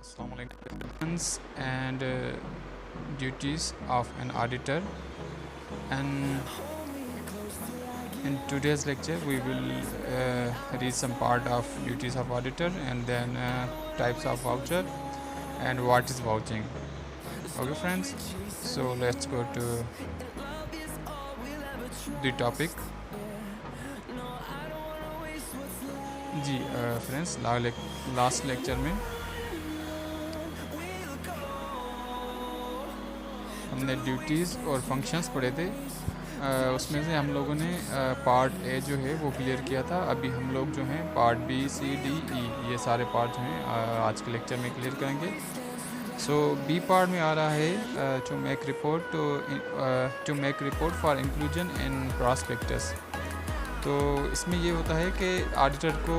Assalamu alaikum. And duties of an auditor. And in today's lecture, we will read some part of duties of auditor and then types of voucher and what is vouching. Okay, friends. So let's go to the topic. जी friends last lecture में हमने duties और functions पढ़े थे। उसमें से हम लोगों ने पार्ट ए जो है वो क्लियर किया था। अभी हम लोग जो हैं part B C D E ये सारे पार्ट जो हैं आज के लेक्चर में क्लियर करेंगे। सो बी पार्ट में आ रहा है to make report for inclusion in prospectus. तो इसमें ये होता है कि ऑडिटर को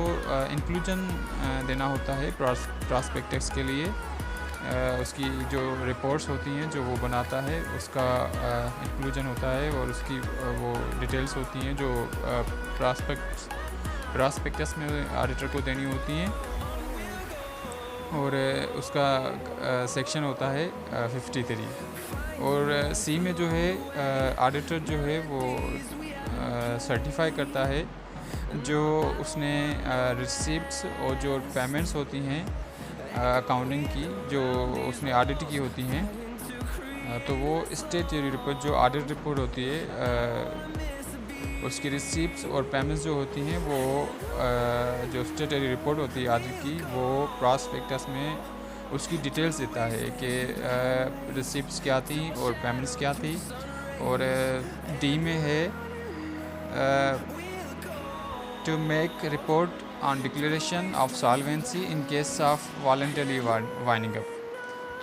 इंक्लूजन देना होता है प्रॉस्पेक्टस के लिए। उसकी जो रिपोर्ट्स होती हैं जो वो बनाता है उसका इंक्लूजन होता है और उसकी वो डिटेल्स होती हैं जो प्रॉस्पेक्टस में ऑडिटर को देनी होती हैं। और उसका सेक्शन होता है 53। और सी में जो है ऑडिटर जो है वो सर्टिफाई करता है जो उसने रिसिप्ट्स और जो पेमेंट्स होती हैं अकाउंटिंग की जो उसने ऑडिट की होती हैं। तो वो स्टेटरी रिपोर्ट जो ऑडिट रिपोर्ट होती है उसकी रिसिप्ट्स और पेमेंट्स जो होती हैं वो जो स्टेटरी रिपोर्ट होती है ऑडिट की वो प्रॉस्पेक्टस में उसकी डिटेल्स देता है कि रिसिप्ट्स क्या थी और पेमेंट्स क्या थी। और डी में है to make report on declaration of solvency in case of voluntary winding up।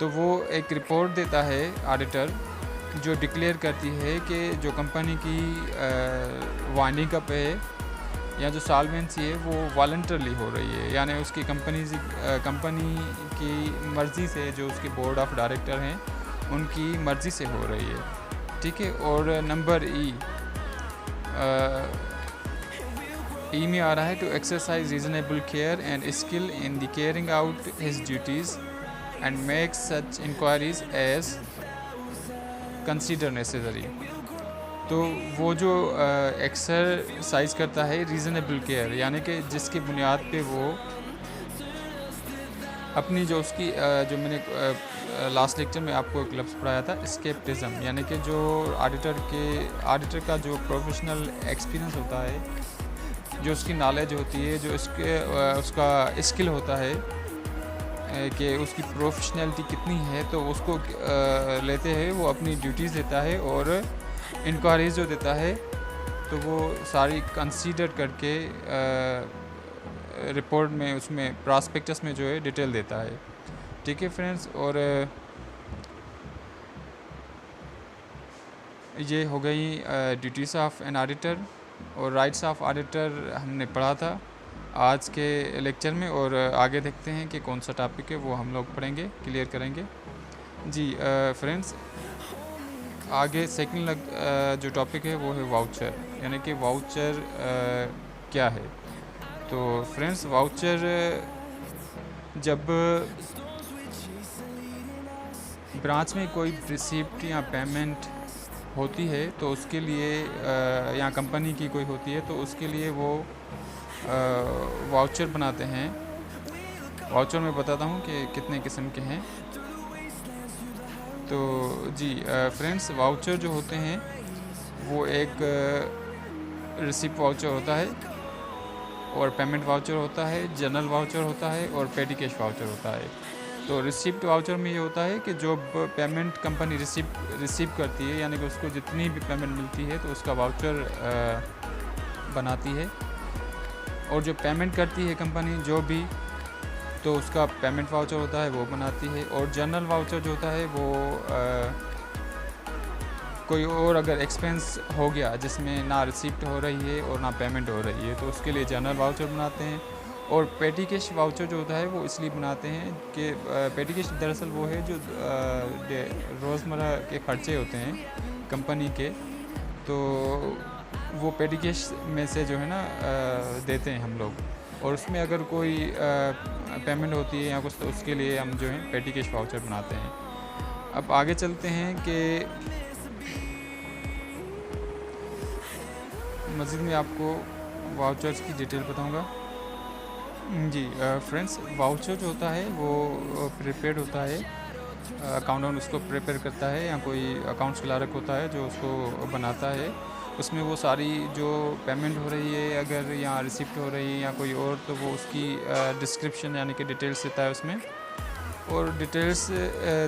तो वो एक रिपोर्ट देता है ऑडिटर जो डिक्लेयर करती है कि जो कंपनी की वाइंडिंग अप है या जो सॉल्वेंसी है वो वॉलंटरली हो रही है, यानी उसकी कंपनी की मर्ज़ी से जो उसके बोर्ड ऑफ डायरेक्टर हैं उनकी मर्ज़ी से हो रही है। ठीक है। और नंबर ई में आ रहा है to exercise reasonable care and skill in the carrying out his duties and make such inquiries as consider necessary. तो वो जो एक्सरसाइज करता है रीज़नेबल केयर यानी कि जिसकी बुनियाद पे वो अपनी जो उसकी जो मैंने लास्ट लेक्चर में आपको एक लफ्ज़ पढ़ाया था एस्केपिज्म, यानी कि जो ऑडिटर का जो प्रोफेशनल एक्सपीरियंस होता है, जो उसकी नॉलेज होती है, जो उसका स्किल होता है कि उसकी प्रोफेशनलिटी कितनी है, तो उसको लेते हैं वो अपनी ड्यूटीज़ देता है और इंक्वायरीज जो देता है तो वो सारी कंसीडर करके रिपोर्ट में उसमें प्रॉस्पेक्टस में जो है डिटेल देता है। ठीक है फ्रेंड्स। और ये हो गई ड्यूटीज़ ऑफ एन ऑडिटर और राइट्स ऑफ ऑडिटर हमने पढ़ा था आज के लेक्चर में। और आगे देखते हैं कि कौन सा टॉपिक है वो हम लोग पढ़ेंगे, क्लियर करेंगे। जी फ्रेंड्स, आगे सेकंड जो टॉपिक है वो है वाउचर, यानी कि वाउचर क्या है। तो फ्रेंड्स, वाउचर जब ब्रांच में कोई रिसिप्ट या पेमेंट होती है तो उसके लिए या कंपनी की कोई होती है तो उसके लिए वो वाउचर बनाते हैं। वाउचर मैं बताता हूँ कि कितने किस्म के हैं। तो जी फ्रेंड्स, वाउचर जो होते हैं वो एक रिसिप्ट वाउचर होता है और पेमेंट वाउचर होता है, जनरल वाउचर होता है और पेटी कैश वाउचर होता है। तो रिसिप्ट वाउचर में ये होता है कि जो पेमेंट कंपनी रिसीव करती है, यानी कि उसको जितनी भी पेमेंट मिलती है तो उसका वाउचर बनाती है। और जो पेमेंट करती है कंपनी जो भी, तो उसका पेमेंट वाउचर होता है वो बनाती है। और जनरल वाउचर जो होता है वो कोई और अगर एक्सपेंस हो गया जिसमें ना रिसिप्ट हो रही है और ना पेमेंट हो रही है तो उसके लिए जनरल वाउचर बनाते हैं। और पेटी कैश वाउचर जो होता है वो इसलिए बनाते हैं कि पेटी कैश दरअसल वो है जो रोज़मर्रा के ख़र्चे होते हैं कंपनी के, तो वो पेटी कैश में से जो है ना देते हैं हम लोग। और उसमें अगर कोई पेमेंट होती है या कुछ, तो उसके लिए हम जो है पेटी कैश वाउचर बनाते हैं। अब आगे चलते हैं कि मज़ीद में आपको वाउचर्स की डिटेल बताऊंगा। जी फ्रेंड्स, वाउचर जो होता है वो प्रीपेड होता है। अकाउंटेंट उसको प्रिपेयर करता है या कोई अकाउंट्स क्लर्क होता है जो उसको बनाता है। उसमें वो सारी जो पेमेंट हो रही है अगर या रिसिप्ट हो रही है या कोई और, तो वो उसकी डिस्क्रिप्शन यानी कि डिटेल्स देता है उसमें। और डिटेल्स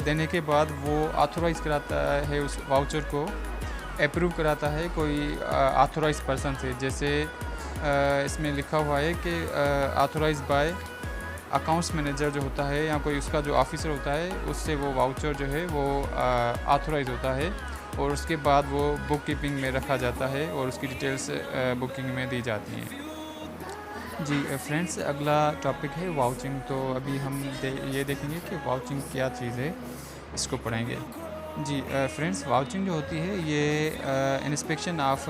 देने के बाद वो ऑथोराइज़ कराता है, उस वाउचर को अप्रूव कराता है कोई ऑथोराइज़ पर्सन से। जैसे इसमें लिखा हुआ है कि ऑथोराइज़ बाय अकाउंट्स मैनेजर जो होता है या कोई उसका जो ऑफिसर होता है, उससे वो वाउचर जो है वो ऑथोराइज़ होता है और उसके बाद वो बुक कीपिंग में रखा जाता है और उसकी डिटेल्स बुकिंग में दी जाती हैं। जी फ्रेंड्स, अगला टॉपिक है वाउचिंग। तो अभी हम ये देखेंगे कि वाउचिंग क्या चीज़ है, इसको पढ़ेंगे। जी फ्रेंड्स, वाउचिंग जो होती है ये inspection of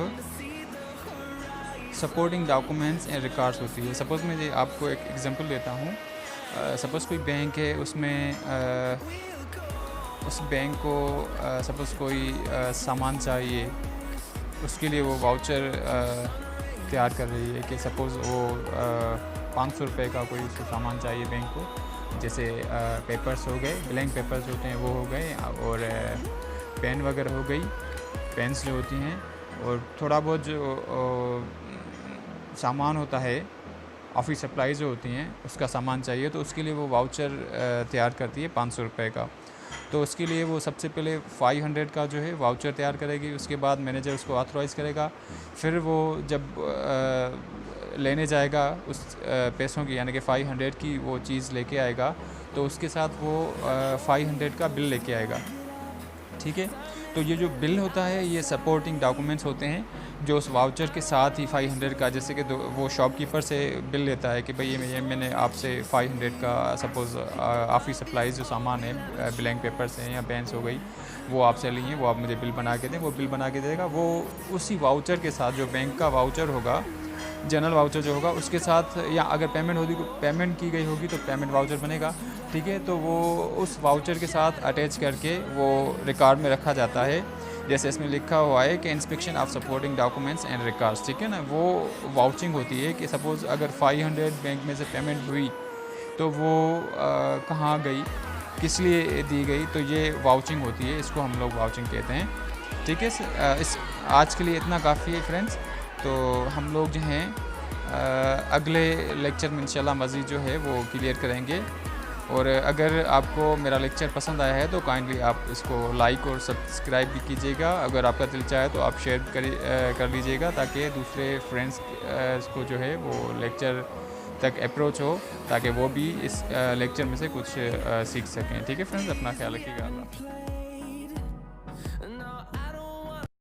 supporting documents and records होती है। सपोज़ मैं आपको एक एग्जांपल देता हूँ। सपोज़ कोई बैंक है, उसमें उस बैंक को सपोज़ कोई सामान चाहिए, उसके लिए वो वाउचर तैयार कर रही है कि सपोज़ वो 500 रुपये का कोई उसको सामान चाहिए बैंक को। जैसे पेपर्स हो गए, ब्लैंक पेपर्स होते हैं वो हो गए, और पेन वगैरह हो गई, पेन्स जो होती हैं, और थोड़ा बहुत जो सामान होता है, ऑफिस सप्लाई जो होती हैं, उसका सामान चाहिए, तो उसके लिए वो वाउचर तैयार करती है 500 रुपये का। तो उसके लिए वो सबसे पहले 500 का जो है वाउचर तैयार करेगी, उसके बाद मैनेजर उसको ऑथराइज़ करेगा। फिर वो जब लेने जाएगा उस पैसों की, यानी कि 500 की वो चीज़ लेके आएगा, तो उसके साथ वो 500 का बिल लेके आएगा। ठीक है, तो ये जो बिल होता है ये सपोर्टिंग डॉक्यूमेंट्स होते हैं जो उस वाउचर के साथ ही 500 का, जैसे कि वो शॉपकीपर से बिल लेता है कि भाई ये मैंने आपसे 500 का सपोज़ ऑफिस सप्लाईज जो सामान है, ब्लैंक पेपर्स हैं या पेन्स हो गई, वो आपसे ली हैं, वो आप मुझे बिल बना के दें। वो बिल बना के देगा, वो उसी वाउचर के साथ, जो बैंक का वाउचर होगा, जनरल वाउचर जो होगा, उसके साथ, या अगर पेमेंट की गई होगी तो पेमेंट वाउचर बनेगा। ठीक है, तो वो उस वाउचर के साथ अटैच करके वो रिकॉर्ड में रखा जाता है। जैसे इसमें लिखा हुआ है कि inspection of supporting documents and records. ठीक है ना, वो वाउचिंग होती है कि सपोज़ अगर 500 बैंक में से पेमेंट हुई तो वो कहाँ गई, किस लिए दी गई, तो ये वाउचिंग होती है, इसको हम लोग वाउचिंग कहते हैं। ठीक है, इस आज के लिए इतना काफ़ी है फ्रेंड्स। तो हम लोग जो हैं अगले लेक्चर में इंशाल्लाह मज़ीद जो है वो क्लियर करेंगे। और अगर आपको मेरा लेक्चर पसंद आया है तो काइंडली आप इसको लाइक और सब्सक्राइब भी कीजिएगा। अगर आपका दिल चाहे तो आप शेयर कर लीजिएगा, ताकि दूसरे फ्रेंड्स को जो है वो लेक्चर तक अप्रोच हो, ताकि वो भी इस लेक्चर में से कुछ सीख सकें। ठीक है फ्रेंड्स, अपना ख्याल रखिएगा।